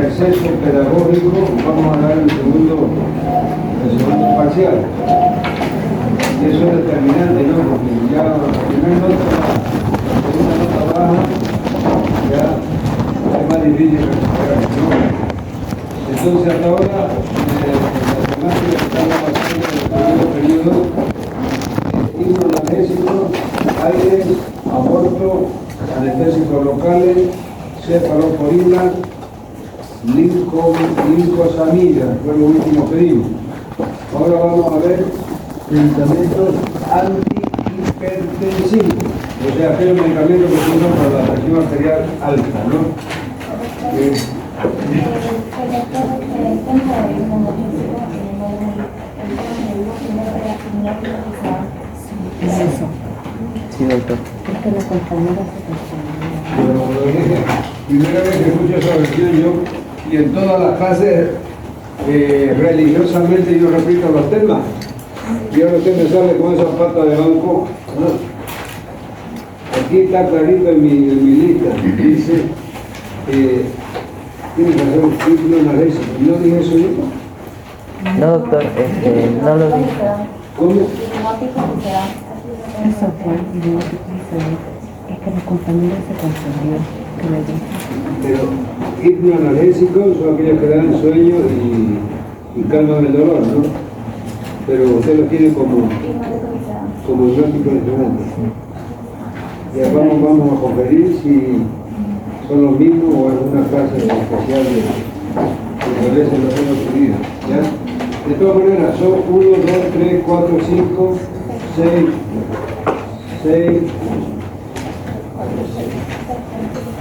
exceso pedagógico, vamos a dar el segundo parcial. Y eso es determinante, ¿no? Porque ya la primera nota, la segunda nota baja, ya es más difícil recuperar, ¿no? Entonces hasta ahora, la temática que estamos haciendo en el periodo, hidroanalgésicos, aires, aborto, anestésicos locales, cefalosporina, lincosamida, fue lo último que dimos. Ahora vamos a ver medicamentos antihipertensivos, o sea, aquellos medicamentos que se usan para la presión arterial alta, ¿no? Es eso. Sí, doctor. Es que la compañera se Bueno, como lo dije, primera vez que escucho esa versión yo, y en todas las clases religiosamente yo repito los temas. Y ahora usted me sale con esa pata de banco, ¿no? Aquí está clarito en mi lista, dice, tiene que hacer un título analgésico. ¿No dije eso yo? No, doctor, no lo vi. ¿Cómo? Eso fue, y luego es que la compañera se confundió, que le dije. Pero hipnoanalgésicos son aquellos que dan sueño y calman el dolor, ¿no? Pero usted lo tiene como hipnótico diferente. Ya vamos a conferir si son los mismos o es una clase especial de veces lo hemos pedido, ¿ya? De todas maneras, son 1, 2, 3, 4, 5,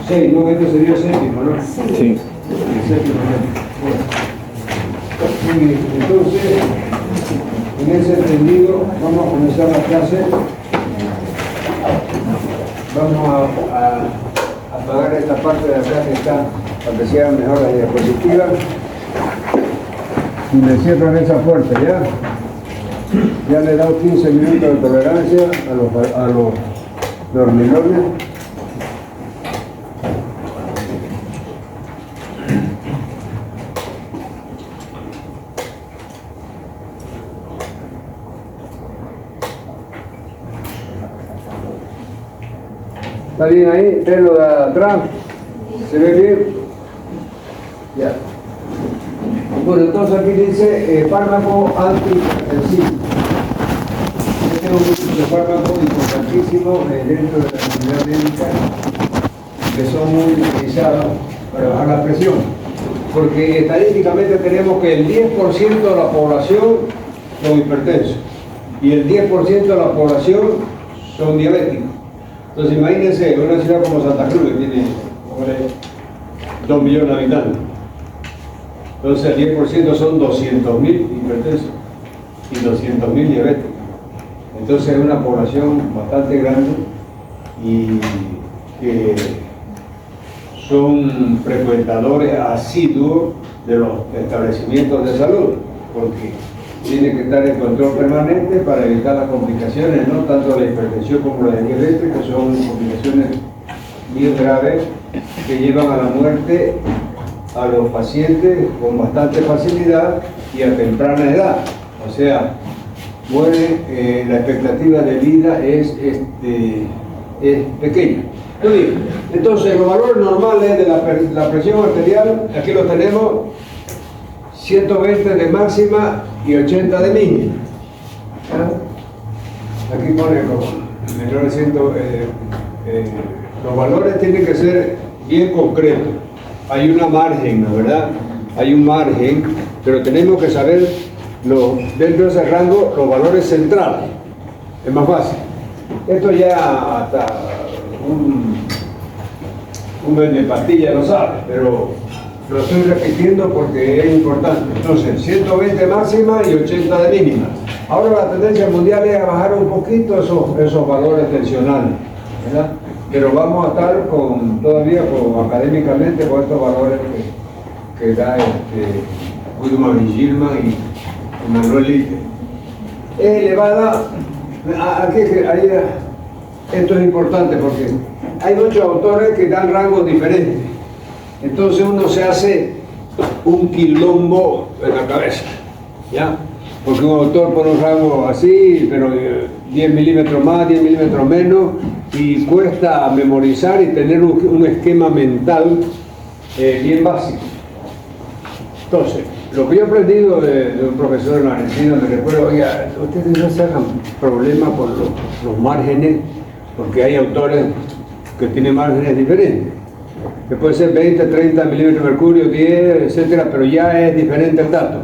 6, no, este sería el séptimo, ¿no? Sí. El séptimo, bueno. Muy bien, entonces, en ese entendido, vamos a comenzar la clase. Vamos a apagar esta parte de acá que está, para que se hagan mejor las diapositivas. Y le cierran esa puerta, ¿ya? Ya le he dado 15 minutos de tolerancia a los dormilones. ¿Está bien ahí? ¿Pelo de atrás? ¿Se ve bien? Ya. Bueno, entonces aquí dice fármaco antihipertensivo. Este es un fármaco importantísimo dentro de la comunidad médica, que son muy utilizados para bajar la presión. Porque estadísticamente tenemos que el 10% de la población son hipertensos y el 10% de la población son diabéticos. Entonces imagínense una ciudad como Santa Cruz, que tiene 2 millones de habitantes. Entonces el 10% son 200.000 hipertensos y 200.000 diabéticos. Entonces es una población bastante grande y que son frecuentadores asiduos de los establecimientos de salud, porque tiene que estar en control permanente para evitar las complicaciones, no tanto la hipertensión como la diabetes, que son complicaciones bien graves que llevan a la muerte a los pacientes con bastante facilidad y a temprana edad. O sea, muere, la expectativa de vida es pequeña. Entonces, los valores normales de la presión arterial, aquí lo tenemos, 120 de máxima y 80 de mínima. Aquí pone los valores tienen que ser bien concretos. Hay una margen, ¿no? ¿Verdad? Hay un margen, pero tenemos que saber dentro de ese rango los valores centrales. Es más fácil. Esto ya hasta un vende pastilla lo sabe, pero lo estoy repitiendo porque es importante. Entonces, 120 máxima y 80 de mínima. Ahora la tendencia mundial es a bajar un poquito esos valores tensionales, ¿verdad? Pero vamos a estar todavía académicamente con estos valores que da Goodman y Gilman y Manuel Litte. Es elevada, esto es importante porque hay muchos autores que dan rangos diferentes. Entonces uno se hace un quilombo en la cabeza, ¿ya? Porque un autor pone un rango así, pero 10 milímetros más, 10 milímetros menos, y cuesta memorizar y tener un esquema mental bien básico. Entonces, lo que yo he aprendido de un profesor en Argentina, me recuerdo, oiga, ustedes no se hagan problema por los márgenes, porque hay autores que tienen márgenes diferentes, que puede ser 20, 30 milímetros de mercurio, 10, etcétera, pero ya es diferente el dato.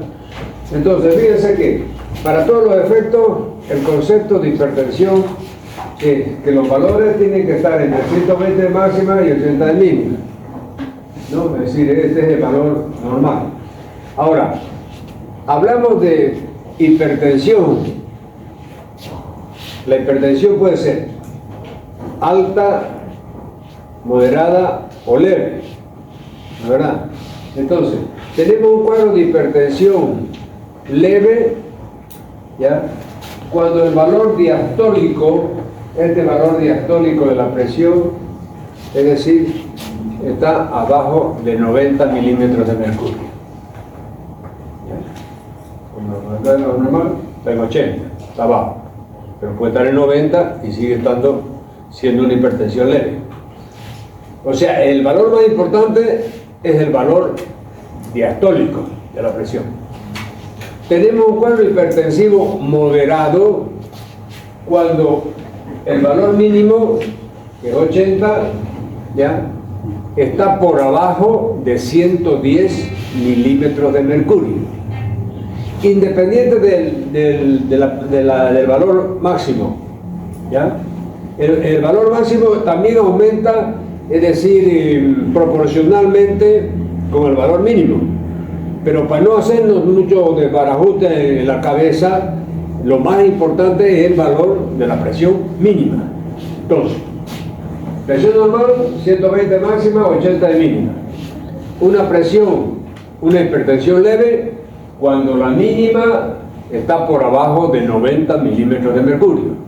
Entonces, fíjense que para todos los efectos, el concepto de hipertensión es que los valores tienen que estar entre 120 de máxima y 80 de mínima, ¿no? Es decir, este es el valor normal. Ahora, hablamos de hipertensión. La hipertensión puede ser alta, moderada o leve, ¿verdad? Entonces, tenemos un cuadro de hipertensión leve, ¿ya? Cuando el valor diastólico, este valor diastólico de la presión, es decir, está abajo de 90 milímetros de mercurio. Cuando está en lo normal, está en 80, está abajo, pero puede estar en 90 y sigue siendo una hipertensión leve. O sea, el valor más importante es el valor diastólico de la presión. Tenemos un cuadro hipertensivo moderado cuando el valor mínimo, que es 80, ¿ya?, está por abajo de 110 milímetros de mercurio, independiente del valor máximo, ¿ya? El valor máximo también aumenta, es decir, proporcionalmente con el valor mínimo, pero para no hacernos mucho desbarajuste en la cabeza, lo más importante es el valor de la presión mínima. Entonces, presión normal, 120 máxima, 80 de mínima. Una hipertensión leve, cuando la mínima está por abajo de 90 milímetros de mercurio.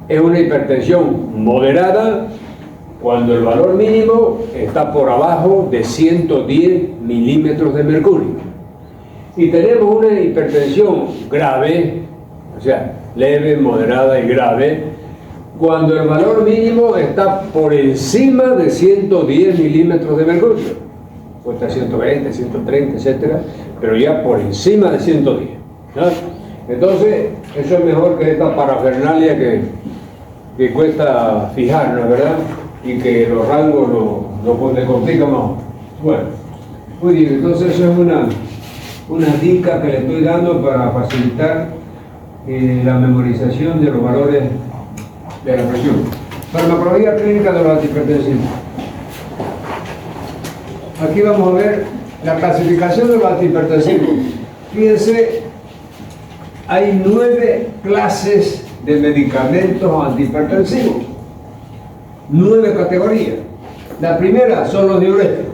Es una hipertensión moderada, cuando el valor mínimo está por abajo de 110 milímetros de mercurio. Y tenemos una hipertensión grave, o sea, leve, moderada y grave, cuando el valor mínimo está por encima de 110 milímetros de mercurio. Puede estar 120, 130, etcétera, pero ya por encima de 110, ¿no? Entonces, eso es mejor que esta parafernalia que cuesta fijarnos, ¿verdad? Y que los rangos le complican más. Bueno, muy bien, entonces eso es una dica que le estoy dando para facilitar la memorización de los valores de la presión. Farmacología clínica de los antihipertensivos. Aquí vamos a ver la clasificación de los antihipertensivos. Fíjense, hay 9 clases de medicamentos antihipertensivos. 9 categorías. La primera son los diuréticos.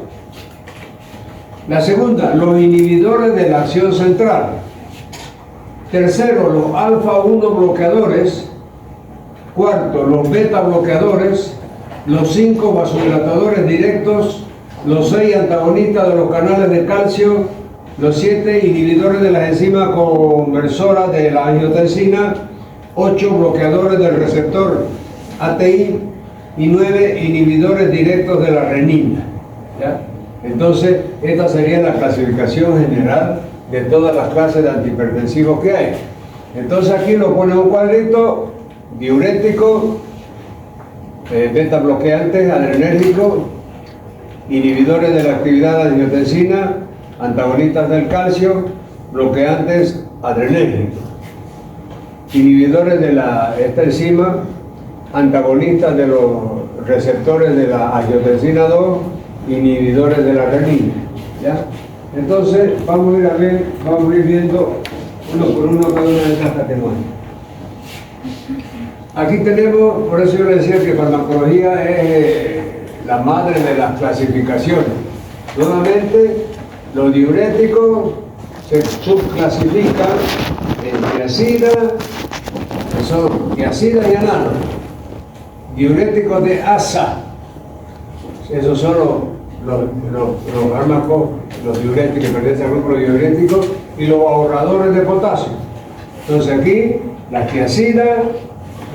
La segunda, los inhibidores de la acción central. Tercero, los alfa-1 bloqueadores. Cuarto, los beta bloqueadores. Los 5 vasodilatadores directos. Los 6 antagonistas de los canales de calcio. Los 7 inhibidores de las enzimas conversoras de la angiotensina. 8 bloqueadores del receptor ATI. Y 9 inhibidores directos de la renina, ¿ya? Entonces, esta sería la clasificación general de todas las clases de antihipertensivos que hay. Entonces aquí lo pone un cuadrito: diurético, beta bloqueantes, adrenérgicos, inhibidores de la actividad de la angiotensina, antagonistas del calcio, bloqueantes adrenérgicos, inhibidores de esta enzima, antagonistas de los receptores de la angiotensina 2, inhibidores de la renina, ¿ya? Entonces vamos a ir viendo uno por uno cada una de estas categorías. Aquí tenemos, por eso yo le decía que farmacología es la madre de las clasificaciones. Nuevamente, los diuréticos se subclasifican en tiazida, que son tiazida y anano. Diuréticos de ASA, esos son los fármacos los diuréticos que pertenecen al grupo de los diuréticos, y los ahorradores de potasio. Entonces aquí, la tiazida,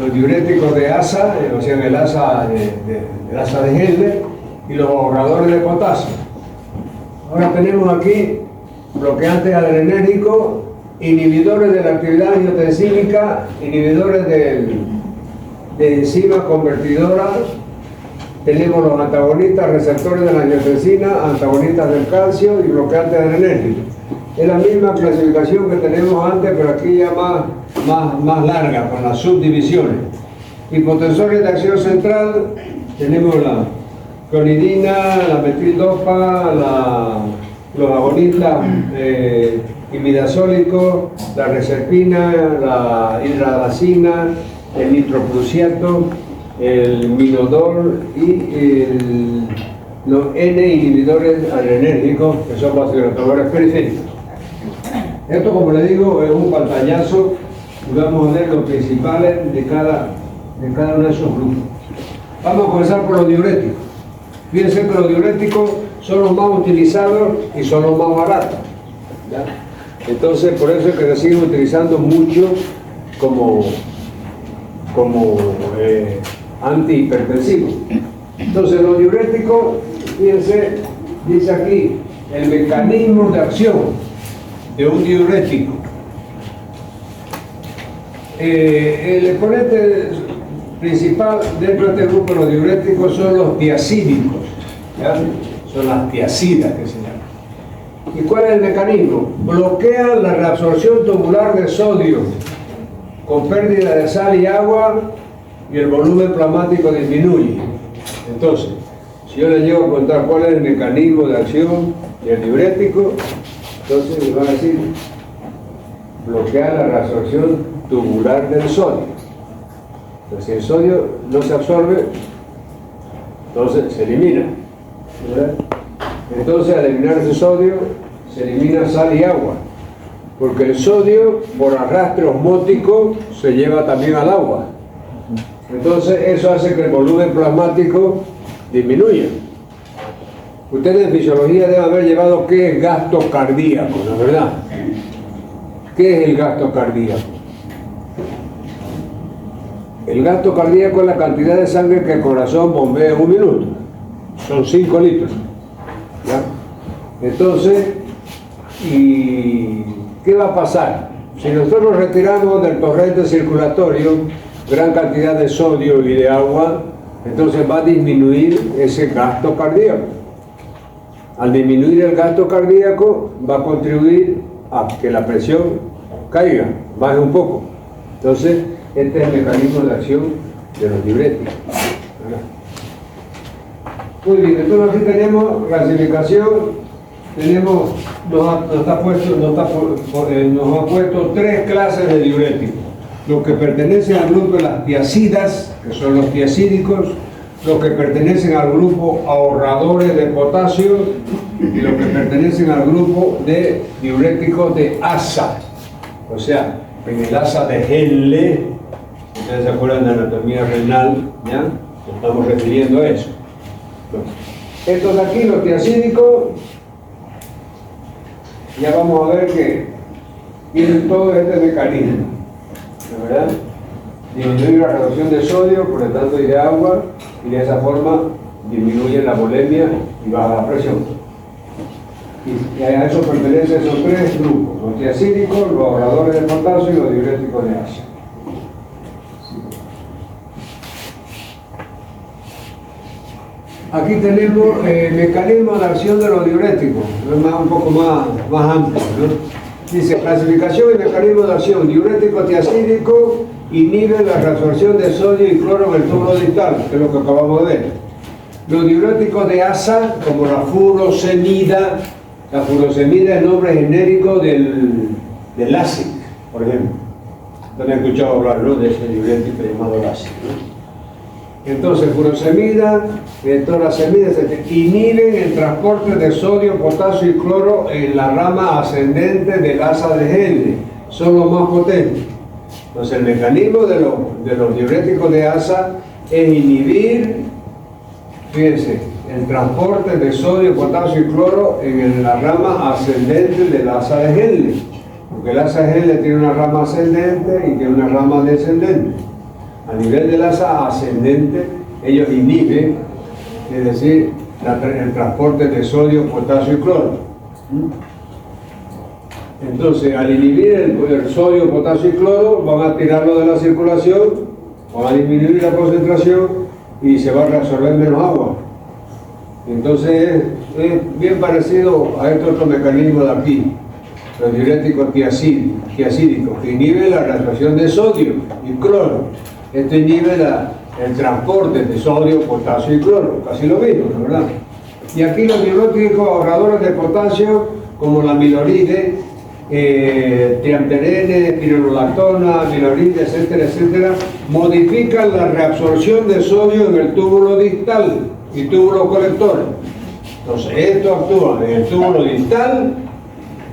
los diuréticos de asa, o sea, el asa de Helder, y los ahorradores de potasio. Ahora tenemos aquí bloqueantes adrenérgicos, inhibidores de la actividad angiotensínica, inhibidores de enzimas convertidoras. Tenemos los antagonistas receptores de la angiotensina, antagonistas del calcio y bloqueantes adrenérgicos. Es la misma clasificación que tenemos antes, pero aquí ya más larga, con las subdivisiones. Hipotensores de acción central, tenemos la clonidina, la metildopa, los agonistas imidazólicos, la reserpina, la hidradacina, el nitroprusiato, el minodol y los N-inhibidores adrenérgicos, que son vasodilatadores periféricos. Esto, como le digo, es un pantallazo y vamos a ver los principales de cada uno de esos grupos. Vamos a comenzar por los diuréticos. Fíjense que los diuréticos son los más utilizados y son los más baratos, ¿ya? Entonces, por eso es que se siguen utilizando mucho como antihipertensivos. Entonces, los diuréticos, fíjense, dice aquí, el mecanismo de acción de un diurético. El exponente principal dentro de este grupo de los diuréticos son los tiacídicos, ¿ya? Son las tiacidas que se llaman. ¿Y cuál es el mecanismo? Bloquean la reabsorción tubular de sodio con pérdida de sal y agua, y el volumen plasmático disminuye. Entonces, si yo le llego a contar cuál es el mecanismo de acción del diurético, entonces me va a decir bloquear la reabsorción tubular del sodio. Entonces, si el sodio no se absorbe, entonces se elimina, ¿verdad? Entonces, al eliminar ese sodio, se elimina sal y agua, porque el sodio, por arrastre osmótico, se lleva también al agua. Entonces, eso hace que el volumen plasmático disminuya. Ustedes en fisiología deben haber llevado qué es gasto cardíaco, ¿no es verdad? ¿Qué es el gasto cardíaco? El gasto cardíaco es la cantidad de sangre que el corazón bombea en un minuto. Son 5 litros. ¿Ya? Entonces, ¿y qué va a pasar? Si nosotros retiramos del torrente circulatorio gran cantidad de sodio y de agua, entonces va a disminuir ese gasto cardíaco. Al disminuir el gasto cardíaco, va a contribuir a que la presión caiga, baje un poco. Entonces, este es el mecanismo de acción de los diuréticos. Muy bien, entonces aquí tenemos clasificación, nos ha puesto 3 clases de diuréticos. Los que pertenecen al grupo de las tiacidas, que son los tiacídicos, los que pertenecen al grupo ahorradores de potasio y los que pertenecen al grupo de diuréticos de asa. O sea, en el asa de Henle, ustedes se acuerdan de anatomía renal, ¿ya? Nos estamos refiriendo a eso. Estos de aquí, los tiacídicos, ya vamos a ver que tienen todo este mecanismo, ¿verdad? Disminuir la reducción de sodio, por lo tanto, y de agua, y de esa forma disminuye la volemia y baja la presión. Y a eso pertenecen esos 3 grupos: los tiacídicos, los ahorradores de potasio y los diuréticos de asa. Aquí tenemos el mecanismo de acción de los diuréticos, un poco más amplio, ¿no? Dice, clasificación y mecanismo de acción. Diurético tiacídico inhibe la reabsorción de sodio y cloro en el túbulo distal, que es lo que acabamos de ver. Los diuréticos de asa, como la furosemida es el nombre genérico del LASIK, por ejemplo. ¿No han escuchado hablar, no, de ese diurético llamado LASIK, ¿no? Entonces, furosemida, toracemida, inhiben el transporte de sodio, potasio y cloro en la rama ascendente del asa de Henle. Son los más potentes. Entonces, el mecanismo de los diuréticos de asa es inhibir, fíjense, el transporte de sodio, potasio y cloro en la rama ascendente del asa de Henle. Porque el asa de Henle tiene una rama ascendente y tiene una rama descendente. A nivel del asa ascendente, ellos inhiben, es decir, el transporte de sodio, potasio y cloro. Entonces, al inhibir el sodio, potasio y cloro, van a tirarlo de la circulación, van a disminuir la concentración y se va a reabsorber menos agua. Entonces, es bien parecido a este otro mecanismo de aquí, los diuréticos tiacídicos, que inhiben la reabsorción de sodio y cloro. Esto inhibe el transporte de sodio, potasio y cloro, casi lo mismo, ¿verdad? Y aquí los diuréticos ahorradores de potasio, como la miloride, triamterene, pironolactona, miloride, etcétera, etcétera, modifican la reabsorción de sodio en el túbulo distal y túbulo colector. Entonces, esto actúa en el túbulo distal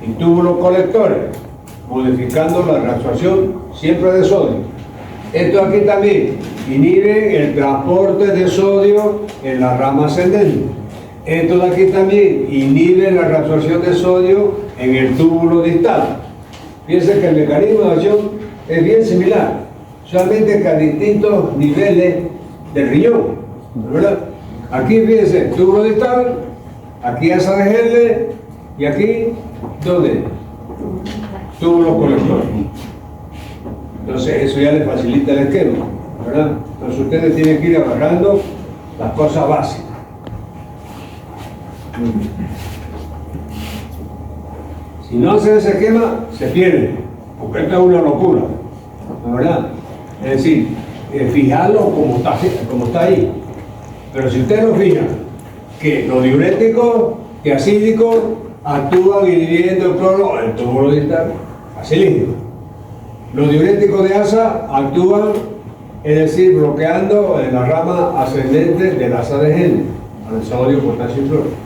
y túbulo colectores, modificando la reabsorción siempre de sodio. Esto aquí también inhibe el transporte de sodio en la rama ascendente. Esto de aquí también inhibe la reabsorción de sodio en el túbulo distal. Fíjense que el mecanismo de acción es bien similar, solamente que a distintos niveles del riñón, ¿verdad? Aquí fíjense, túbulo distal, aquí asa de Henle y aquí, ¿dónde? Túbulo colector. Entonces eso ya les facilita el esquema, ¿verdad? Entonces ustedes tienen que ir agarrando las cosas básicas. Si no hacen ese esquema, se pierden, porque esto es una locura, ¿verdad? Es decir, fijarlo como está ahí. Pero si ustedes lo fijan, que los diuréticos tiacídicos actúan inhibiendo el cloro, el túbulo distal, facilísimo. Los diuréticos de asa actúan, es decir, bloqueando en la rama ascendente del asa de Henle, al sodio, potasio y cloro.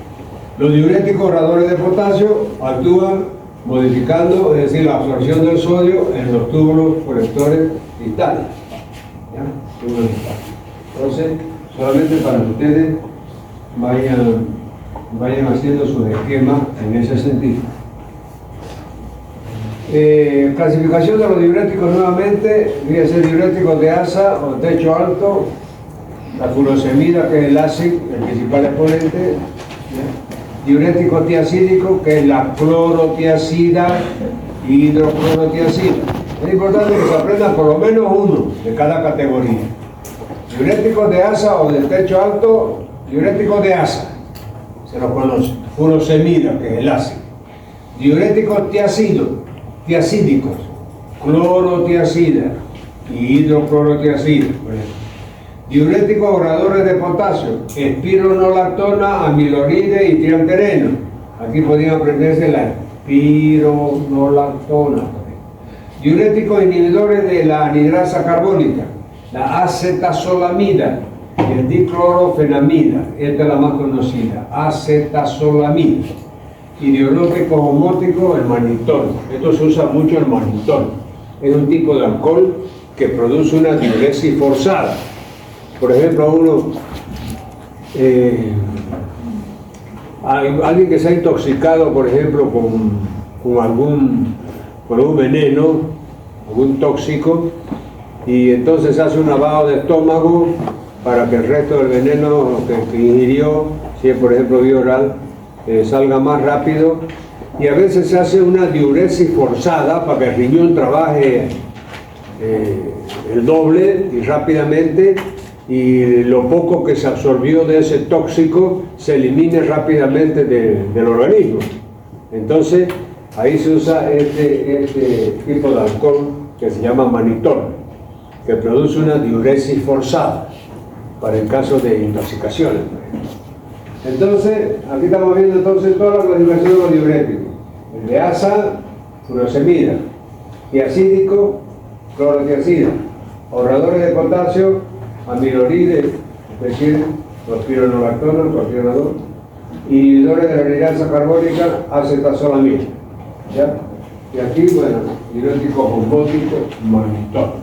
Los diuréticos ahorradores de potasio actúan modificando, es decir, la absorción del sodio en los túbulos colectores distales. ¿Ya? Túbulos distales. Entonces, solamente para que ustedes vayan haciendo sus esquemas en ese sentido. Clasificación de los diuréticos nuevamente, fíjense, diuréticos de asa o techo alto, la furosemida, que es el ácido, el principal exponente, ¿ya? Diurético tiacídico, que es la clorotiacida y hidroclorotiacida. Es importante que se aprendan por lo menos uno de cada categoría. Diuréticos de asa o del techo alto, diuréticos de asa, se los conoce. Furosemida, que es el ácido. Diuréticos tiacídicos, clorotiacida y hidroclorotiacida. Diuréticos ahorradores de potasio, espironolactona, amiloride y triamtereno. Aquí podían aprenderse la espironolactona. Diuréticos inhibidores de la anhidrasa carbónica, la acetazolamida y el diclorofenamida. Esta es la más conocida, acetazolamida. Y diurético homótico, el manitol. Esto se usa mucho el manitol. Es un tipo de alcohol que produce una diuresis forzada. Por ejemplo, alguien que se ha intoxicado, por ejemplo, con algún veneno, algún tóxico, y entonces hace un lavado de estómago para que el resto del veneno que ingirió, si es por ejemplo vía oral, salga más rápido, y a veces se hace una diuresis forzada para que el riñón trabaje el doble y rápidamente, y lo poco que se absorbió de ese tóxico se elimine rápidamente del organismo. Entonces ahí se usa este tipo de alcohol que se llama manitol, que produce una diuresis forzada para el caso de intoxicaciones. Entonces, aquí estamos viendo entonces toda la clasificación de los diuréticos. El de asa, furosemida, tiacídico, clorotiacida, ahorradores de potasio, amiloride, es decir, los pironolactona, el clorpironador, inhibidores de la anhidrasa carbónica, acetazolamida. ¿Ya? Y aquí, bueno, diurético homótico, manitol.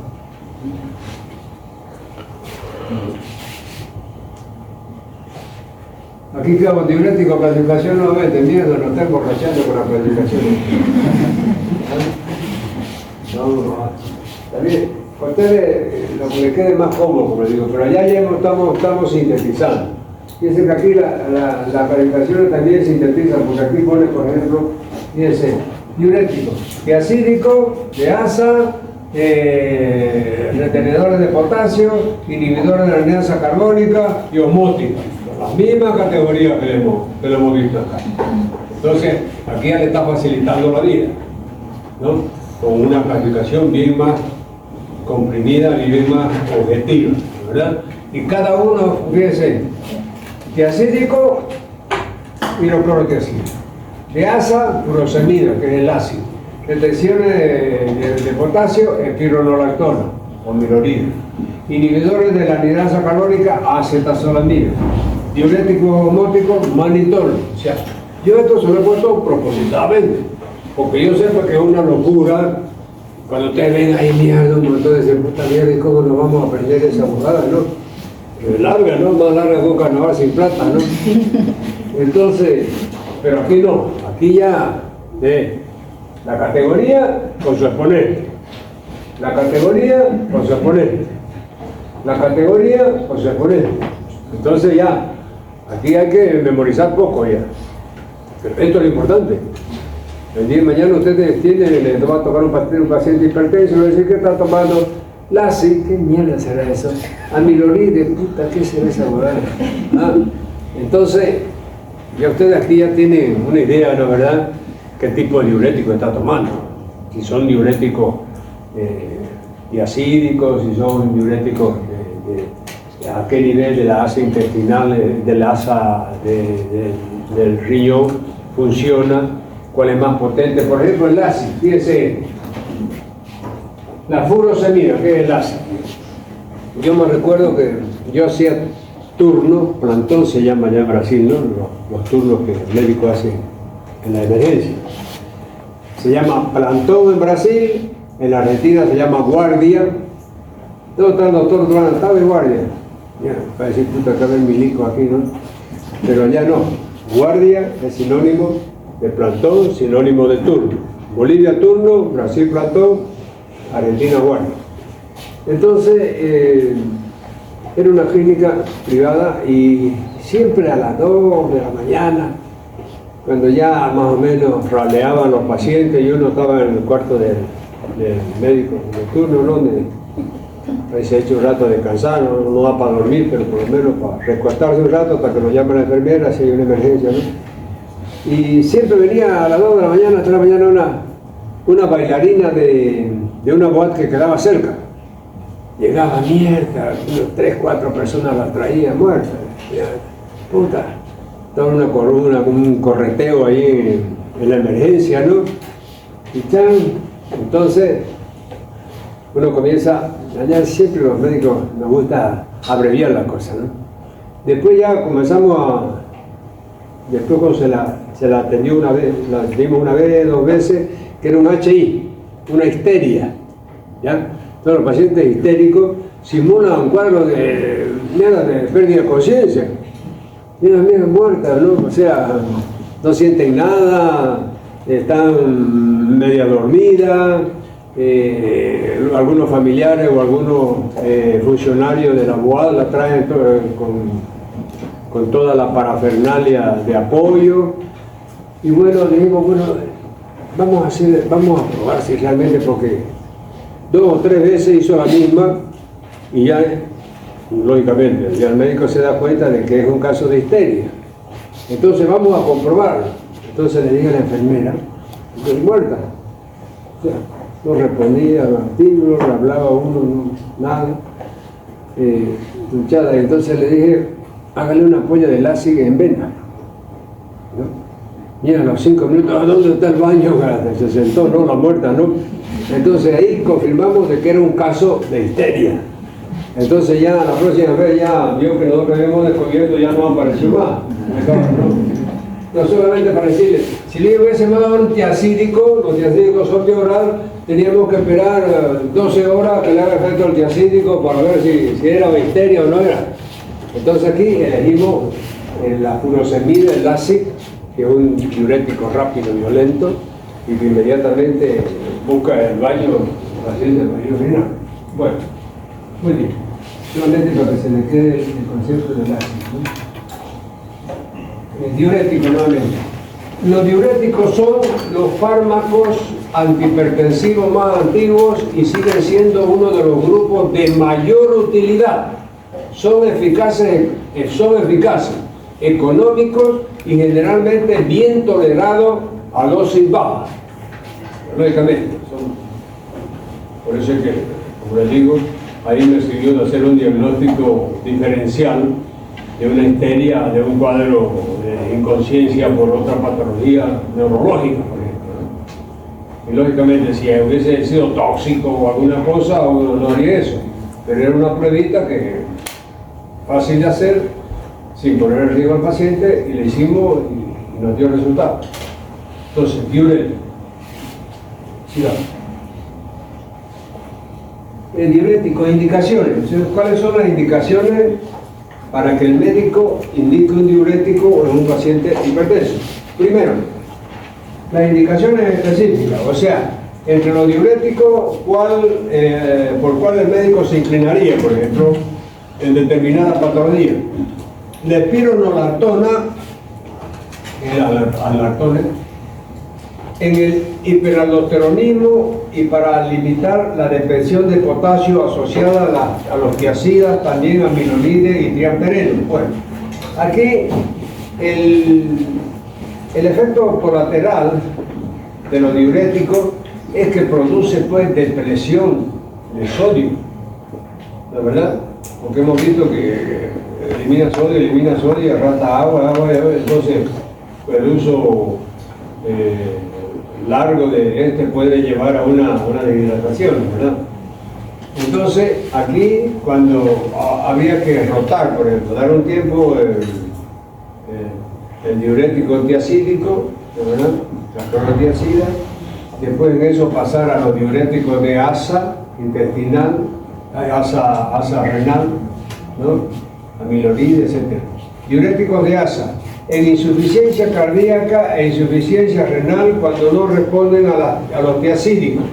Aquí quedamos diuréticos, clasificación nuevamente. Miedo, no estén borrachando con la clasificación. Está bien. A ustedes lo que les quede más cómodo, como les digo, pero allá ya estamos sintetizando. Fíjense que aquí la calificación también sintetiza, porque aquí pone, por ejemplo, fíjense, diurético, diacídico, de asa, retenedores de potasio, inhibidores de la alianza carbónica y osmótica. Las mismas categorías que le hemos visto acá. Entonces, aquí ya le está facilitando la vida, ¿no? Con una clasificación bien más comprimida y bien más objetiva, ¿verdad? Y cada uno, fíjense, diacídico, hidroclorotiacida. De asa, furosemida, que es el ácido. Retenciones de potasio, espironolactona o mirorina. Inhibidores de la anidasa calórica, acetazolamida. Diurético osmótico, manitol. O sea, yo esto se lo he puesto propositalmente, porque yo sé que es una locura. Cuando ustedes ven ahí mierda, un montón de puta mierda, ¿y cómo nos vamos a aprender esa abogada, no? Larga, ¿no? Más larga que un carnaval sin plata, ¿no? Entonces, pero aquí no, aquí ya la categoría con su exponente, la categoría con su exponente, la categoría con su exponente. Entonces ya, aquí hay que memorizar poco ya, pero esto es lo importante. El día de mañana ustedes le va a tocar un paciente hipertenso y va a decir que está tomando LASI. ¿Qué mierda será eso? Amiloride, puta, ¿qué será esa huevada? Entonces, ya ustedes aquí ya tienen una idea, ¿no, verdad? ¿Qué tipo de diurético está tomando? Si son diuréticos diacídicos, si son diuréticos a qué nivel de la asa intestinal, de la asa del riñón funciona, cuál es más potente. Por ejemplo, el LASI, fíjense, la furosemida, ¿qué es el LASI? Yo me recuerdo que yo hacía turno, plantón se llama allá en Brasil, ¿no? Los turnos que el médico hace en la emergencia. Se llama plantón en Brasil, en la Argentina se llama guardia. ¿Dónde está el doctor Durán? Estaba en guardia. Ya, para decir, puta, que hay milico aquí, ¿no? Pero allá no. Guardia es sinónimo de plantón, sinónimo de turno. Bolivia turno, Brasil plantón, Argentina guardia. Entonces, era una clínica privada y siempre a las 2 de la mañana, cuando ya más o menos raleaban los pacientes y uno estaba en el cuarto del médico de turno, ¿no? Ahí se echa un rato a descansar, no da para dormir, pero por lo menos para recostarse un rato hasta que nos llame la enfermera si hay una emergencia, ¿no? Y siempre venía a las 2 de la mañana, 3 de la mañana, una bailarina de una boate que quedaba cerca. Llegaba mierda, 3, 4 personas la traían muertas. Puta, estaba un correteo ahí en la emergencia, ¿no? Y chan, entonces uno comienza, allá siempre los médicos nos gusta abreviar las cosas, ¿no? Después ya comenzamos después cuando se la atendió una vez, la atendimos una vez, 2 veces, que era un HI, una histeria, ¿ya? Todos los pacientes histéricos simulan un cuadro de pérdida de conciencia. Mira, muertas, ¿no? O sea, no sienten nada, están media dormidas, algunos familiares o algunos funcionarios de la UAD la traen con toda la parafernalia de apoyo. Y bueno, le digo, bueno, vamos a probar si realmente, porque 2 o 3 veces hizo la misma y ya, lógicamente, ya el médico se da cuenta de que es un caso de histeria. Entonces vamos a comprobarlo. Entonces le dije a la enfermera, estoy muerta. O sea, no respondía a los artículos, no hablaba uno, no, nada. Luchada. Entonces le dije, hágale una ampolla de LASIK en vena. ¿No? Mira, a los 5 minutos, ¿a dónde está el baño? Se sentó, no, la muerta, ¿no? Entonces ahí confirmamos de que era un caso de histeria. Entonces ya la próxima vez ya vio que nosotros habíamos descubierto, ya no apareció más. No solamente para decirle, si le hubiese dado un tiacídico, los tiacídicos son de oral, teníamos que esperar 12 horas que le haga efecto el tiacídico para ver si era histeria o no era. Entonces aquí elegimos la furosemida, el LASIK, que es un diurético rápido y violento, y que inmediatamente busca el baño el paciente para ir a orinar. Bueno, muy bien. Solamente para que se le quede el concepto del LASIK, ¿no? El diurético nuevamente. Los diuréticos son los fármacos antihipertensivos más antiguos y siguen siendo uno de los grupos de mayor utilidad. Son eficaces, económicos y generalmente bien tolerados a dosis bajas. Lógicamente, por eso es que, como les digo, ahí me sirvió de hacer un diagnóstico diferencial de una histeria, de un cuadro de inconsciencia por otra patología neurológica, por ejemplo, ¿no? Y lógicamente, si hubiese sido tóxico o alguna cosa, uno no haría eso. Pero era una pruebita que fácil de hacer, sin poner en riesgo al paciente, y le hicimos y nos dio resultado. Entonces, diurético. Sigamos. El diurético, indicaciones. ¿Cuáles son las indicaciones para que el médico indique un diurético en un paciente hipertenso? Primero, las indicaciones específicas, o sea, entre los diuréticos, por cuál el médico se inclinaría, por ejemplo, en determinada patología. La espironolactona, en el hiperaldosteronismo y para limitar la depresión de potasio asociada a los tiazidas, también amilolides y triamperenos. Bueno, aquí el efecto colateral de los diuréticos es que produce pues depresión de sodio, ¿la verdad? Porque hemos visto que elimina sodio, arrastra agua, entonces el uso largo de este puede llevar a una deshidratación, ¿verdad? Entonces, aquí cuando había que rotar, por ejemplo, dar un tiempo el diurético tiacídico, ¿verdad? La clorotiazida, después de eso pasar a los diuréticos de asa intestinal, asa renal, ¿no? Amilolide, etc. Diuréticos de asa en insuficiencia cardíaca e insuficiencia renal cuando no responden a los tiacídicos.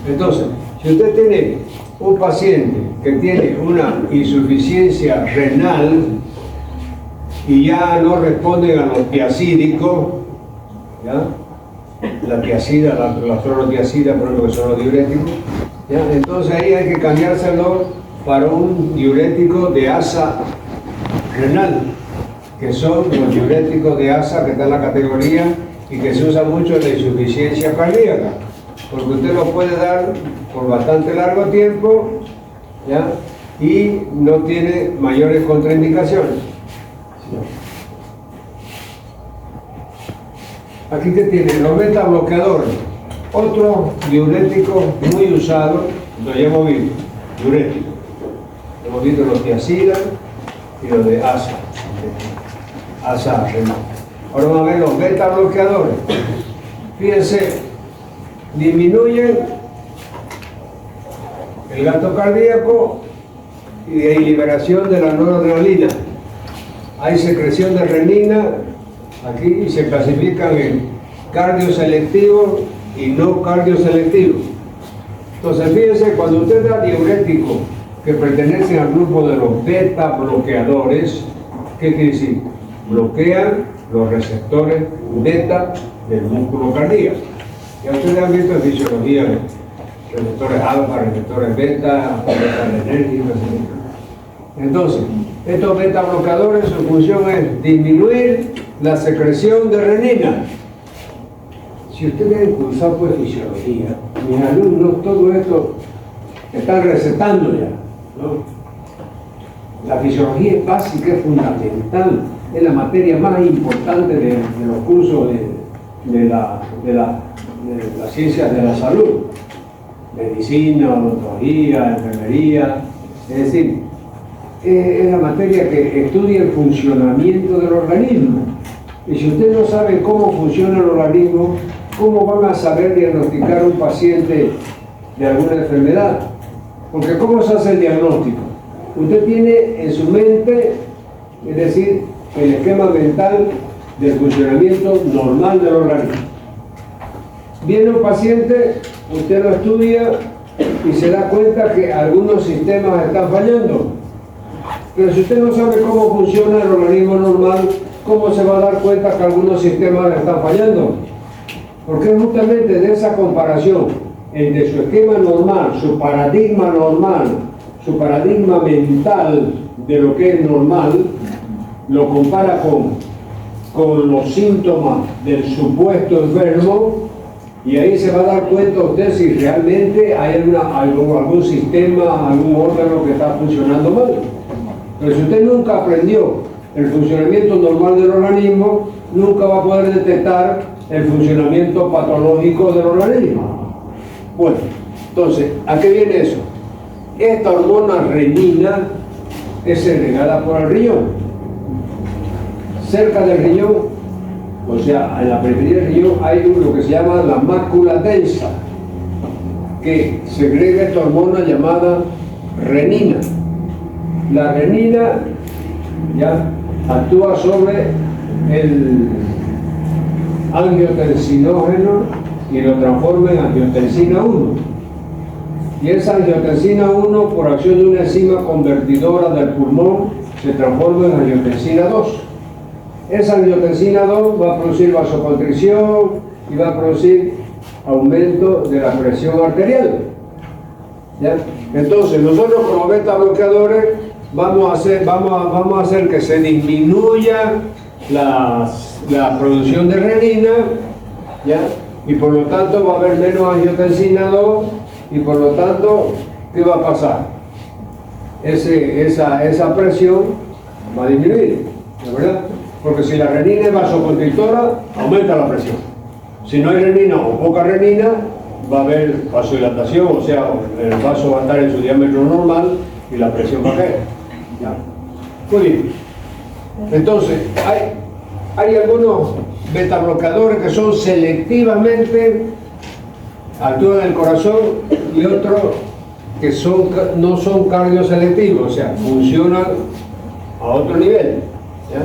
Entonces, si usted tiene un paciente que tiene una insuficiencia renal y ya no responden a los tiacídicos, ¿ya? La tiacida, la clorotiazida, por ejemplo, que son los diuréticos, ¿ya? Entonces ahí hay que cambiárselo para un diurético de asa renal, que son los diuréticos de asa que está en la categoría y que se usa mucho en la insuficiencia cardíaca, porque usted lo puede dar por bastante largo tiempo, ¿ya? Y no tiene mayores contraindicaciones. Aquí que tiene los beta bloqueadores, otro diurético muy usado, lo ya hemos visto, diurético. Hemos visto los tiazidas y los de asa renal. Ahora vamos a ver los beta bloqueadores. Fíjense, disminuyen el gasto cardíaco y hay liberación de la noradrenalina. Hay secreción de renina. Aquí se clasifican en cardioselectivos y no cardioselectivos. Entonces, fíjense, cuando usted da diuréticos que pertenecen al grupo de los beta bloqueadores, ¿qué quiere decir? Bloquean los receptores beta del músculo cardíaco. Ya ustedes han visto en fisiología receptores alfa, receptores beta adrenérgicos, etc. Entonces, estos beta bloqueadores, su función es disminuir la secreción de renina. Si ustedes han cursado pues fisiología, mis alumnos, todo esto están recetando ya, ¿no? La fisiología es básica, es fundamental, es la materia más importante de los cursos de las ciencias de la salud, medicina, odontología, enfermería, es decir, es la materia que estudia el funcionamiento del organismo. Y si ustedes no saben cómo funciona el organismo, ¿cómo van a saber diagnosticar a un paciente de alguna enfermedad? Porque ¿cómo se hace el diagnóstico? Usted tiene en su mente, es decir, el esquema mental del funcionamiento normal del organismo. Viene un paciente, usted lo estudia y se da cuenta que algunos sistemas están fallando. Pero si usted no sabe cómo funciona el organismo normal, ¿cómo se va a dar cuenta que algunos sistemas están fallando? Porque es justamente de esa comparación entre su esquema normal, su paradigma normal, su paradigma mental de lo que es normal, lo compara con los síntomas del supuesto enfermo, y ahí se va a dar cuenta usted si realmente hay algún sistema, algún órgano que está funcionando mal. Pero si usted nunca aprendió el funcionamiento normal del organismo, nunca va a poder detectar el funcionamiento patológico del organismo. Bueno, entonces, ¿a qué viene eso? Esta hormona renina es segregada por el riñón. Cerca del riñón, o sea, en la periferia del riñón, hay lo que se llama la mácula densa, que segrega esta hormona llamada renina. La renina ya actúa sobre el angiotensinógeno y lo transforma en angiotensina 1. Y esa angiotensina 1, por acción de una enzima convertidora del pulmón, se transforma en angiotensina 2. Esa angiotensina 2 va a producir vasoconstricción y va a producir aumento de la presión arterial. ¿Ya? Entonces, nosotros como beta bloqueadores vamos a hacer que se disminuya la producción de renina, ¿ya? Y por lo tanto va a haber menos angiotensina 2 y por lo tanto, ¿qué va a pasar? Esa presión va a disminuir, ¿de verdad? Porque si la renina es vasoconstrictora, aumenta la presión. Si no hay renina o poca renina, va a haber vasodilatación, o sea, el vaso va a estar en su diámetro normal y la presión va a caer. ¿Ya? Muy bien. Entonces, hay algunos beta bloqueadores que son selectivamente actúan en el corazón y otros que no son cardioselectivos, o sea, funcionan a otro nivel, ¿ya?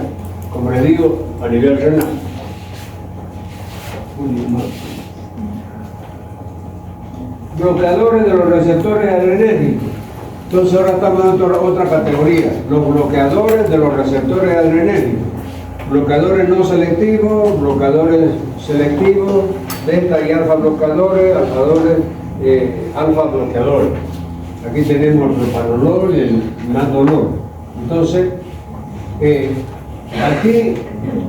Como les digo, a nivel renal. Bloqueadores de los receptores adrenérgicos. Entonces ahora estamos en otra categoría, los bloqueadores de los receptores adrenérgicos. Bloqueadores no selectivos, bloqueadores selectivos, beta y alfa bloqueadores, alfa bloqueadores. Aquí tenemos el propanolol y el nadolol. Entonces, aquí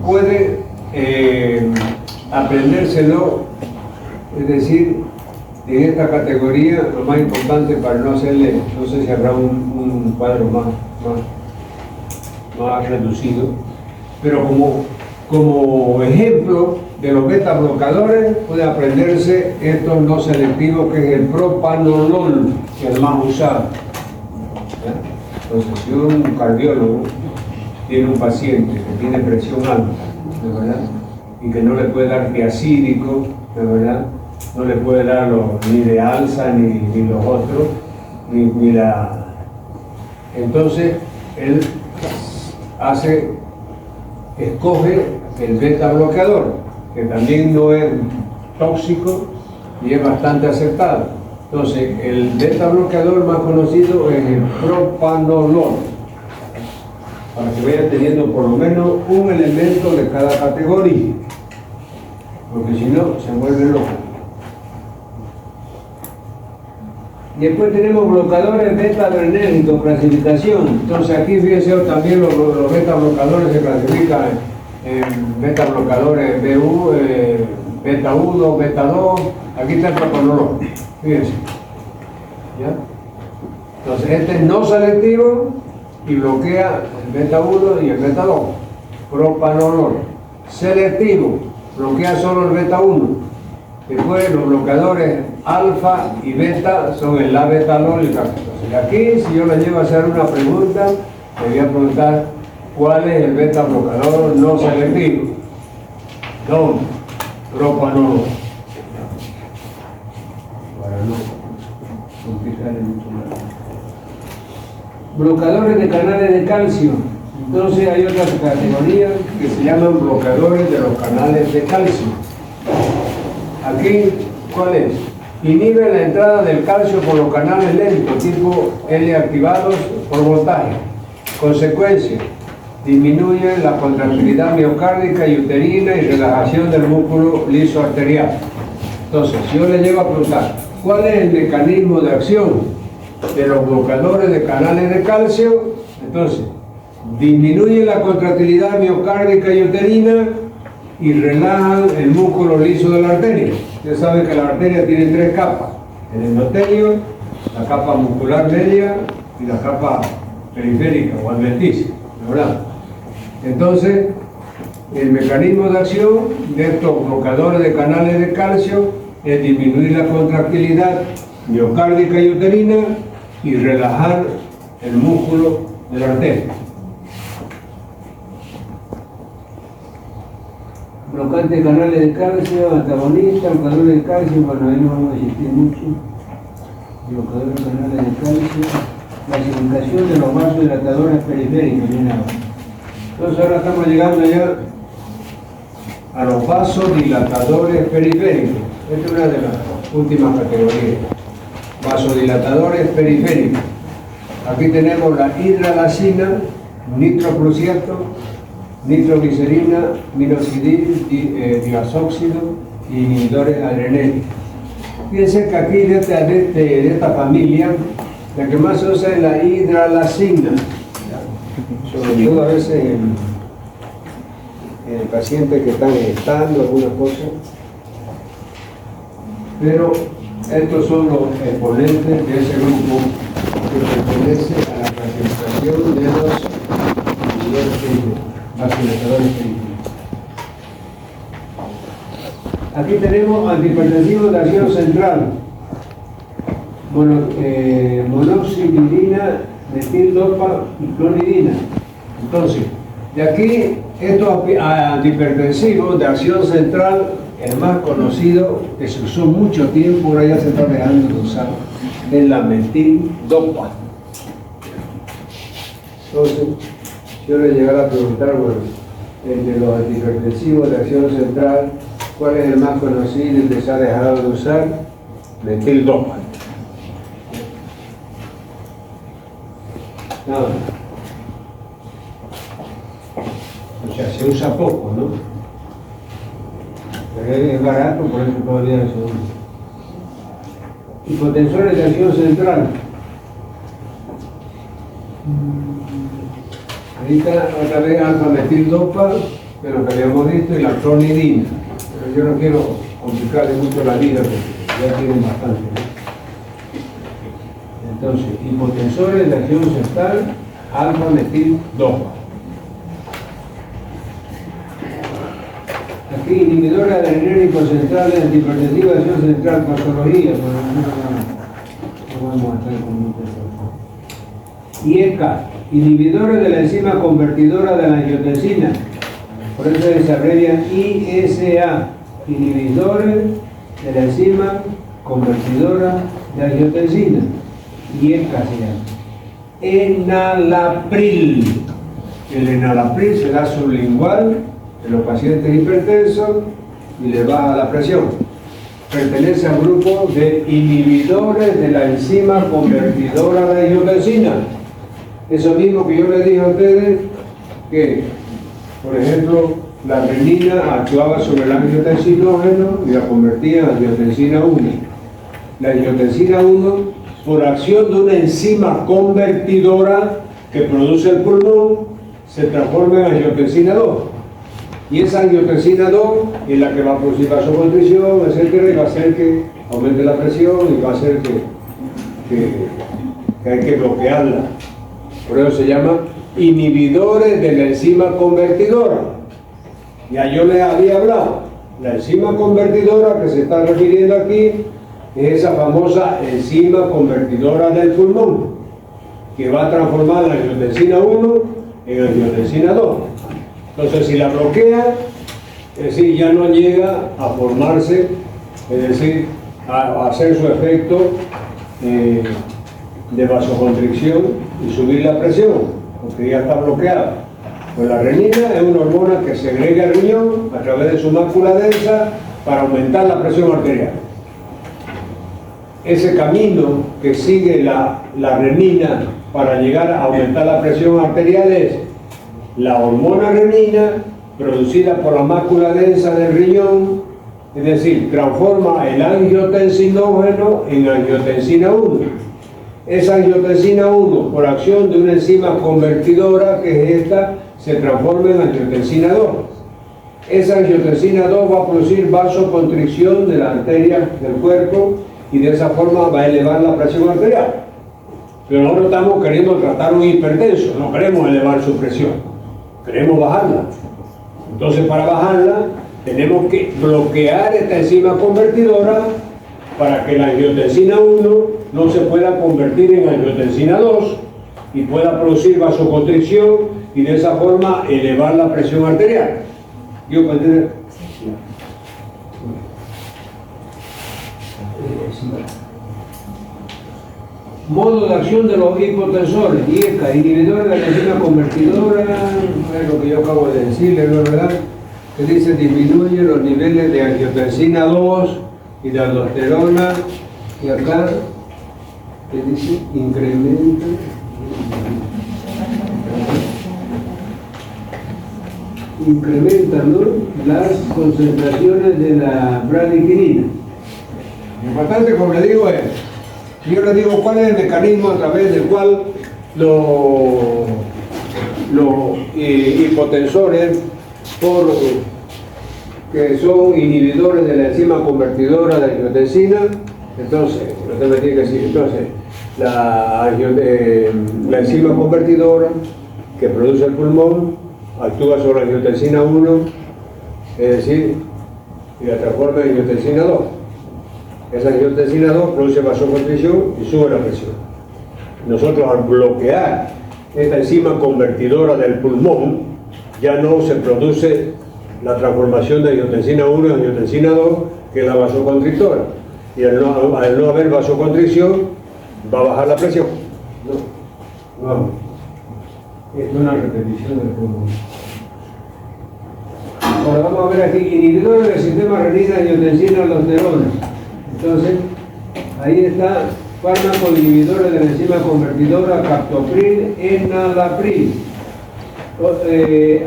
puede aprendérselo, es decir, en esta categoría lo más importante para no hacerle, no sé si habrá un cuadro más reducido, pero como ejemplo de los beta bloqueadores puede aprenderse estos no selectivos, que es el propanolol, que es el más usado. ¿Ya? Entonces, si un cardiólogo tiene un paciente que tiene presión alta, ¿de verdad? Y que no le puede dar tiacídico, ¿de verdad? No le puede dar ni de alza ni los otros, entonces él escoge el beta bloqueador, que también no es tóxico y es bastante aceptado. Entonces, el beta bloqueador más conocido es el propanolol, para que vayan teniendo por lo menos un elemento de cada categoría, porque si no, se vuelve loco. Y después tenemos bloqueadores beta adrenérgicos, clasificación. Entonces aquí fíjense también los beta bloqueadores se clasifican en beta bloqueadores beta 1, beta 2. Aquí está el propanolol, fíjense. ¿Ya? Entonces este es no selectivo y bloquea el beta 1 y el beta 2. Propanolol. Selectivo, bloquea solo el beta 1. Después los bloqueadores alfa y beta son el labetalol y el captol. Aquí, si yo les llevo a hacer una pregunta, le voy a preguntar cuál es el beta bloqueador no selectivo. No, propanolol. Para no complicarle mucho más. Bloqueadores de canales de calcio. Entonces hay otras categorías que se llaman bloqueadores de los canales de calcio. Aquí, ¿cuál es? Inhibe la entrada del calcio por los canales lentos, tipo L activados por voltaje. Consecuencia, disminuye la contractilidad miocárdica y uterina y relajación del músculo liso arterial. Entonces, si yo le llego a preguntar, ¿cuál es el mecanismo de acción de los bloqueadores de canales de calcio? Entonces, disminuye la contractilidad miocárdica y uterina y relajan el músculo liso de la arteria. Usted sabe que la arteria tiene tres capas: el endotelio, la capa muscular media y la capa periférica o adventicia, ¿verdad? Entonces, el mecanismo de acción de estos bloqueadores de canales de calcio es disminuir la contractilidad miocárdica y uterina y relajar el músculo de la arteria. Blocante de canales de calcio, antagonista, bloqueadores de calcio, bueno, ahí no vamos a insistir mucho. Bloqueadores de canales de calcio, clasificación de los vasodilatadores periféricos, bien ahora. Entonces ahora estamos llegando ya a los vasodilatadores periféricos. Esta es una de las últimas categorías. Vasodilatadores periféricos. Aquí tenemos la hidralazina, nitroprusiato, nitroglicerina, minoxidil, diazóxido y inhibidores adrenérgicos. Fíjense que aquí de esta familia, la que más se usa es la hidralazina, sobre todo a veces en el paciente que están gestando alguna cosa. Pero estos son los exponentes de ese grupo que pertenece a la clasificación de los vasodilatadores periféricos. Aquí tenemos antihipertensivos de acción central, monoxidilina, metildopa y clonidina. Entonces, de aquí, estos antihipertensivos de acción central, el más conocido, que se usó mucho tiempo, ahora ya se está dejando de usar, es la metildopa. Entonces, yo le llegara a preguntar, bueno, entre los antihipertensivos de acción central, ¿cuál es el más conocido y el que se ha dejado de usar? Metildopa. No. O sea, se usa poco, ¿no? Pero es barato, por eso todavía se usa. Hipotensores de acción central. Ahorita otra vez alfa-metildopa, de lo que habíamos visto, y la clonidina. Pero yo no quiero complicarle mucho la vida porque ya tienen bastante, ¿no? Entonces, hipotensores de acción central, alfa-metildopa. Aquí, inhibidores adrenérgicos centrales, antihipertensivos de acción central, patología, no vamos a estar con mucho eso. Y ECA, inhibidores de la enzima convertidora de la angiotensina, por eso se abrevia ISA, inhibidores de la enzima convertidora de angiotensina, y ECA se llama. Enalapril, el enalapril se da sublingual en los pacientes hipertensos y le baja la presión. Pertenece al grupo de inhibidores de la enzima convertidora de angiotensina. Eso mismo que yo les dije a ustedes, que, por ejemplo, la renina actuaba sobre el angiotensinógeno y la convertía en angiotensina 1. La angiotensina 1, por acción de una enzima convertidora que produce el pulmón, se transforma en angiotensina 2. Y esa angiotensina 2 es la que va a producir vasoconstricción, etcétera, y va a hacer que aumente la presión y va a hacer que hay que bloquearla. Por eso se llama inhibidores de la enzima convertidora. Ya yo les había hablado. La enzima convertidora que se está refiriendo aquí es esa famosa enzima convertidora del pulmón, que va a transformar la angiotensina 1 en angiotensina 2. Entonces, si la bloquea, es decir, ya no llega a formarse, es decir, a hacer su efecto de vasoconstricción y subir la presión, porque ya está bloqueada. Pues la renina es una hormona que segrega el riñón a través de su mácula densa para aumentar la presión arterial. Ese camino que sigue la renina para llegar a aumentar la presión arterial es la hormona renina producida por la mácula densa del riñón, es decir, transforma el angiotensinógeno en angiotensina 1. Esa angiotensina 1, por acción de una enzima convertidora, que es esta, se transforma en angiotensina 2. Esa angiotensina 2 va a producir vasoconstricción de la arteria del cuerpo y de esa forma va a elevar la presión arterial. Pero nosotros estamos queriendo tratar un hipertenso, no queremos elevar su presión, queremos bajarla. Entonces, para bajarla tenemos que bloquear esta enzima convertidora para que la angiotensina 1 no se pueda convertir en angiotensina 2 y pueda producir vasoconstricción y de esa forma elevar la presión arterial. ¿Yo puedo entender? Modo de acción de los hipotensores, IECA, inhibidores de la enzima convertidora, es lo que yo acabo de decirle, ¿no es verdad? Que dice disminuye los niveles de angiotensina 2 y de aldosterona, y acá, que dice incrementa ¿no? Las concentraciones de la bradiquinina. Lo importante, como le digo, es, yo le digo cuál es el mecanismo a través del cual los hipotensores, que son inhibidores de la enzima convertidora de angiotensina, entonces, usted me tiene que decir, entonces, la enzima convertidora que produce el pulmón actúa sobre la angiotensina 1, es decir, y la transforma en angiotensina 2. Esa angiotensina 2 produce vasoconstricción y sube la presión. Nosotros, al bloquear esta enzima convertidora del pulmón, ya no se produce la transformación de angiotensina 1 en angiotensina 2, que es la vasoconstrictora. Y al no haber vasoconstricción, va a bajar la presión. No. Vamos. Esto es una repetición del pulmón. Ahora vamos a ver aquí, inhibidores del sistema renina, angiotensina, aldosterona. Entonces, ahí está, fármaco inhibidores de la enzima convertidora, captopril, enalapril.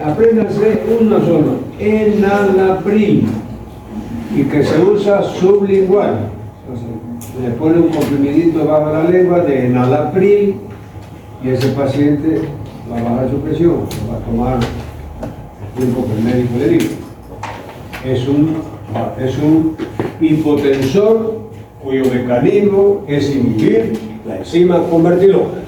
Apréndanse uno solo, enalapril, y que se usa sublingual. Entonces, le pone un comprimidito bajo la lengua de enalapril y ese paciente va a bajar su presión, va a tomar el tiempo que el médico le diga. Es un hipotensor cuyo mecanismo es inhibir la enzima convertidora.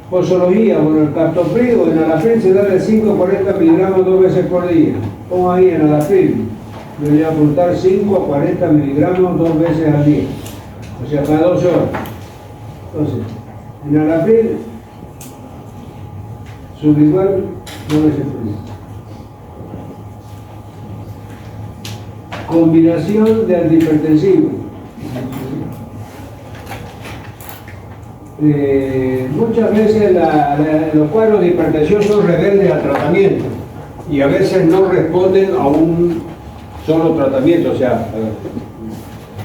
Posología, bueno, el captopril o enalapril se da de 5 a 40 miligramos 2 veces por día. Pongo ahí enalapril, yo voy a apuntar 5 a 40 miligramos 2 veces al día, o sea, cada 12 horas. Entonces, enalapril sublingual 2 veces por día. Combinación de antihipertensivos. Muchas veces los cuadros de hipertensión son rebeldes al tratamiento y a veces no responden a un solo tratamiento, o sea,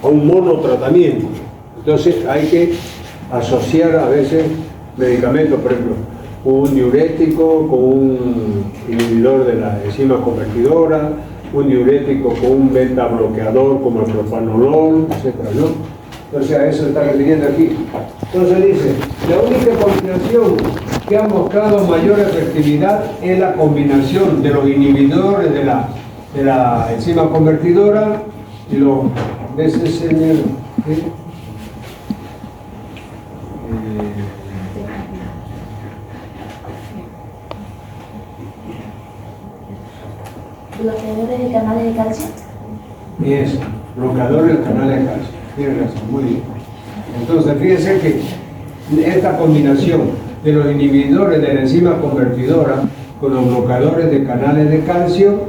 a un monotratamiento. Entonces hay que asociar a veces medicamentos, por ejemplo, un diurético con un inhibidor de la enzima convertidora, un diurético con un beta bloqueador como el propanolol, etc., ¿no? Entonces a eso se está refiriendo aquí. Entonces dice, la única combinación que ha mostrado mayor efectividad es la combinación de los inhibidores de la enzima convertidora y los BCCN, ¿sí? ¿Bloqueadores de canales de calcio? Y eso, bloqueadores de canales de calcio. Tiene razón, muy bien. Entonces, fíjense que esta combinación de los inhibidores de la enzima convertidora con los bloqueadores de canales de calcio,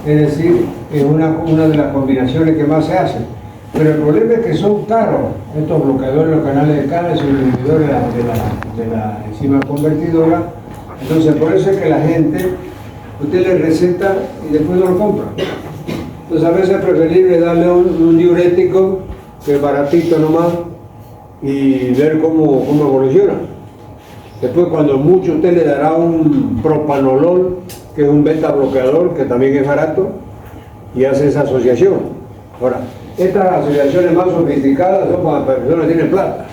es decir, es una de las combinaciones que más se hacen. Pero el problema es que son caros. Estos bloqueadores de los canales de calcio, los inhibidores de la enzima convertidora. Entonces, por eso es que la gente, usted le receta y después no lo compra. Entonces, a veces es preferible darle un diurético, que es baratito nomás, y ver cómo evoluciona. Después, cuando mucho, usted le dará un propanolol, que es un beta bloqueador, que también es barato, y hace esa asociación. Ahora, estas asociaciones más sofisticadas son para personas que tienen plata,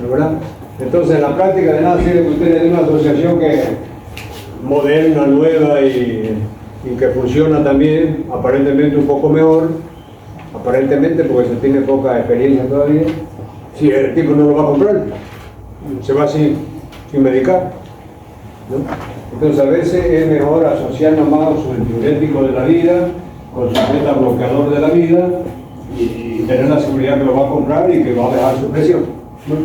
¿no, verdad? Entonces, en la práctica de nada sirve que usted le dé una asociación que es moderna, nueva y que funciona también, aparentemente un poco mejor, aparentemente porque se tiene poca experiencia todavía. Si el tipo no lo va a comprar, se va sin medicar, ¿no? Entonces, a veces es mejor asociar nomás el diurético de la vida con su beta bloqueador de la vida y tener la seguridad que lo va a comprar y que va a dejar su presión, ¿no?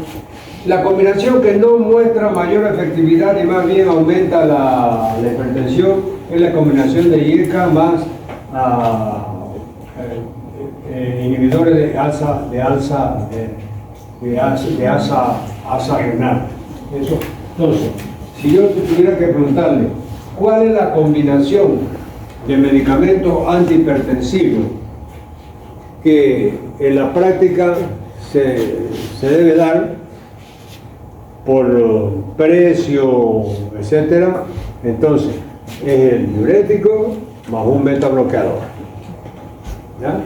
La combinación que no muestra mayor efectividad y más bien aumenta la hipertensión es la combinación de IECA más inhibidores de asa renal. Eso. Entonces, si yo tuviera que preguntarle cuál es la combinación de medicamentos antihipertensivos que en la práctica se debe dar por precio, etcétera, entonces es el diurético más un beta bloqueador. ¿Ya?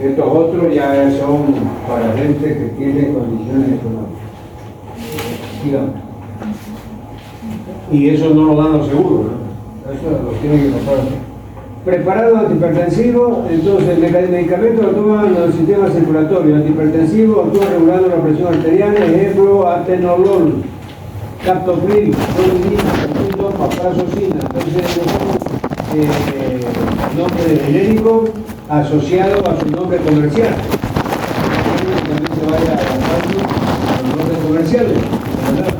Estos otros ya son para gente que tiene condiciones económicas. Digamos. Y eso no lo dan los seguros, ¿no? Eso lo tienen que comprar. Preparado antihipertensivo, entonces el medicamento lo toman en el sistema circulatorio. Antihipertensivo actúa regulando la presión arterial, ejemplo, atenolol, captopril, prolinina, paprasocina. Entonces, nombre genérico asociado a su nombre comercial. También se vaya adaptando a los nombres comerciales, ¿verdad?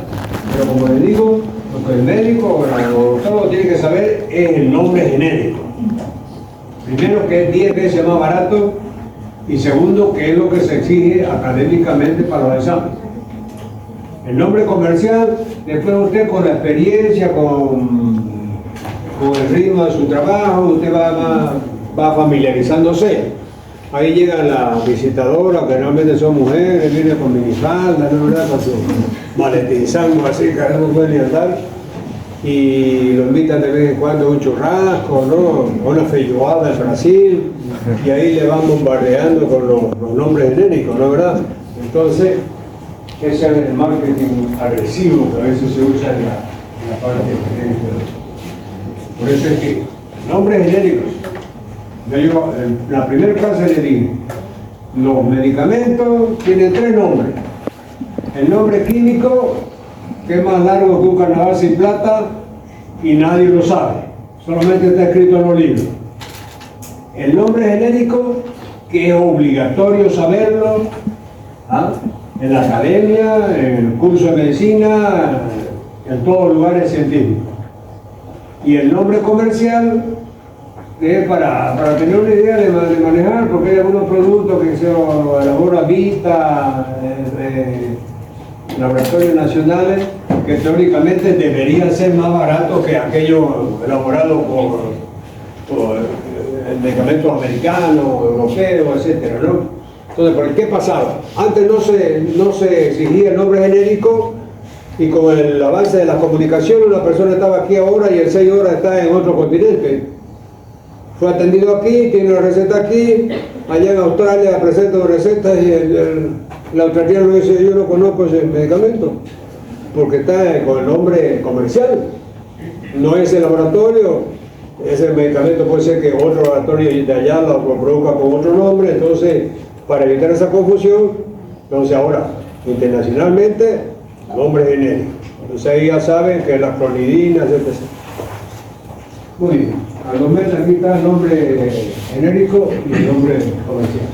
Pero como les digo, lo que el médico o el odontólogo tiene que saber es el nombre genérico. Primero, que es 10 veces más barato, y segundo, que es lo que se exige académicamente para los exámenes. El nombre comercial, después usted con la experiencia, con el ritmo de su trabajo, usted va familiarizándose. Ahí llega la visitadora, que normalmente son mujeres, viene con minifalda, ¿no, verdad? Con su maletín sango así, que no puede ni andar. Y lo invitan de vez en cuando a un churrasco, ¿no? A una feijoada en Brasil, y ahí le van bombardeando con los nombres genéricos, ¿no, verdad? Entonces, ese es el marketing agresivo que a veces se usa en la parte genérica. Por eso es que nombres genéricos. Yo en la primera clase le dije, los medicamentos tienen 3 nombres. El nombre químico, que es más largo que un carnaval sin plata y nadie lo sabe, solamente está escrito en los libros. El nombre genérico, que es obligatorio saberlo, ¿ah? En la academia, en el curso de medicina, en todos los lugares científicos. Y el nombre comercial, que es para tener una idea de manejar, porque hay algunos productos que se elabora Vita, laboratorios nacionales, que teóricamente deberían ser más baratos que aquellos elaborados por medicamentos americanos, europeos, etcétera, ¿no? Entonces, ¿por qué pasaba? Antes no se exigía el nombre genérico, y con el avance de las comunicaciones, una persona estaba aquí ahora y en 6 horas está en otro continente. Fue atendido aquí, tiene una receta aquí, allá en Australia presenta una receta y el australiano dice: yo no conozco ese medicamento, porque está con el nombre comercial, no es el laboratorio. Ese medicamento puede ser que otro laboratorio de allá lo produzca con otro nombre. Entonces, para evitar esa confusión, entonces ahora, internacionalmente, nombre genérico. Entonces ahí ya saben que las clonidinas, etc. Muy bien, a los meses aquí está el nombre genérico y el nombre comercial.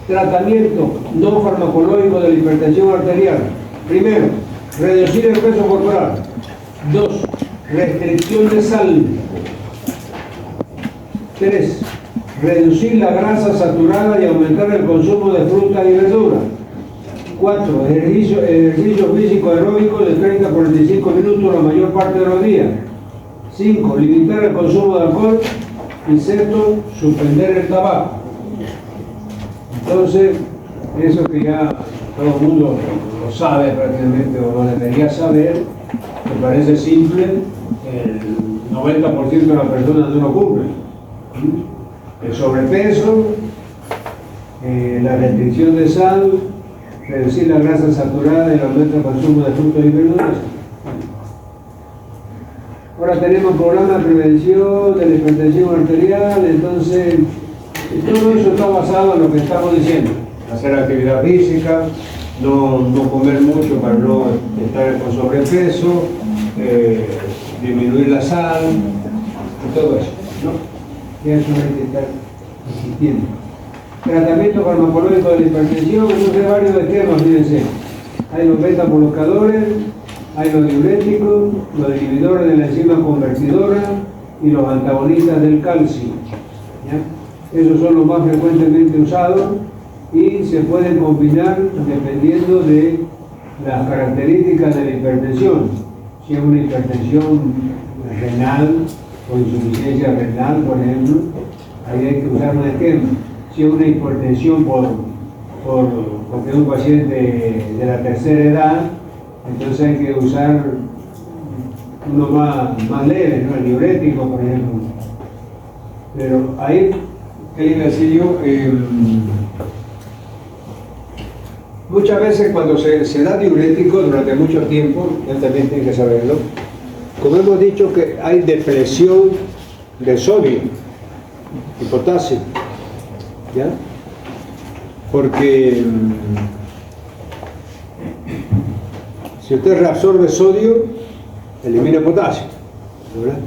Tratamiento no farmacológico de la hipertensión arterial. Primero, reducir el peso corporal. 2, restricción de sal. 3. Reducir la grasa saturada y aumentar el consumo de frutas y verduras. 4. Ejercicio físico aeróbico de 30 a 45 minutos la mayor parte de los días. 5. Limitar el consumo de alcohol. Y 6. Suspender el tabaco. Entonces, eso que ya todo el mundo lo sabe prácticamente, o lo debería saber, me parece simple, el 90% de las personas no lo cumplen. El sobrepeso, la restricción de sal, reducir la grasa saturada y el aumento del consumo de frutas y verduras. Ahora tenemos programa de prevención de la hipertensión arterial, entonces todo eso está basado en lo que estamos diciendo. Hacer actividad física, no comer mucho para no estar con sobrepeso, disminuir la sal y todo eso, ¿no? Y eso hay que estar insistiendo. Tratamiento farmacológico de la hipertensión, hay varios esquemas, fíjense. Hay los beta-bloqueadores, hay los diuréticos, los inhibidores de la enzima convertidora y los antagonistas del calcio. ¿Ya? Esos son los más frecuentemente usados y se pueden combinar dependiendo de las características de la hipertensión. Si es una hipertensión renal o insuficiencia renal, por ejemplo, ahí hay que usar un esquema. Si es una hipertensión porque es un paciente de la tercera edad, entonces hay que usar uno más leve, ¿no? El diurético, por ejemplo. Pero ahí, ¿qué le iba a decir yo? Muchas veces cuando se da diurético durante mucho tiempo, él también tiene que saberlo, como hemos dicho que hay depresión de sodio y potasio, ¿ya? Porque si usted reabsorbe sodio, elimina potasio, ¿verdad?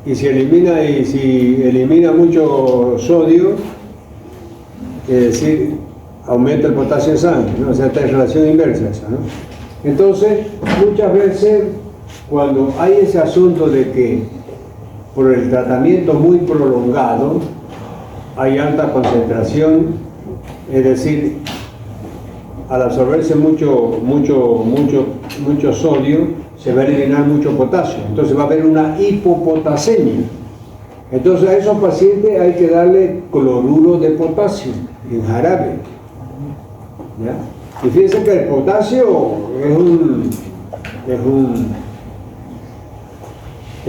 Y si elimina mucho sodio, es decir, aumenta el potasio en sangre, ¿no? O sea, está en relación inversa esa, ¿no? Entonces, muchas veces, cuando hay ese asunto de que por el tratamiento muy prolongado hay alta concentración, es decir, al absorberse mucho sodio, se va a eliminar mucho potasio, entonces va a haber una hipopotasemia. Entonces a esos pacientes hay que darle cloruro de potasio en jarabe, ¿ya? Y fíjense que el potasio es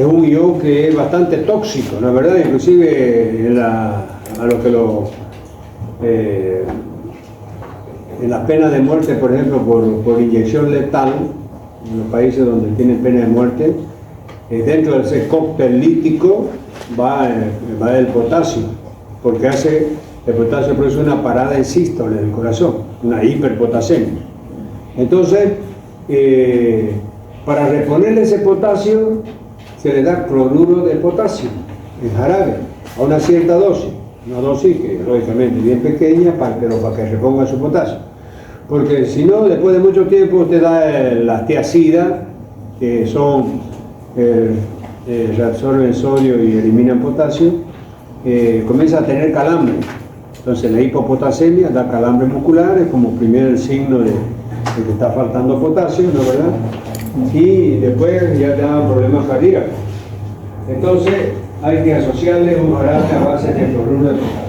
un ion que es bastante tóxico, ¿no es verdad? Inclusive a los que en las penas de muerte, por ejemplo, por inyección letal, en los países donde tienen pena de muerte, dentro de ese cóctel lítico va el potasio, porque el potasio produce una parada en sístole del corazón, una hiperpotasemia. Entonces, para reponerle ese potasio, se le da cloruro de potasio en jarabe, a una cierta dosis, una dosis que lógicamente bien pequeña, pero para que reponga su potasio. Porque si no, después de mucho tiempo usted da las tiacidas, que son, reabsorben sodio y eliminan potasio, comienza a tener calambre. Entonces la hipopotasemia da calambre muscular, es como primer signo de que está faltando potasio, ¿no es verdad? Y después ya da problemas cardíacos. Entonces hay que asociarle un jarabe a base de cloruro de potasio.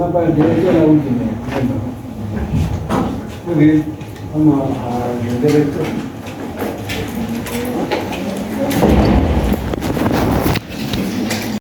Va para el directo a la última. Muy bien, vamos a entender esto.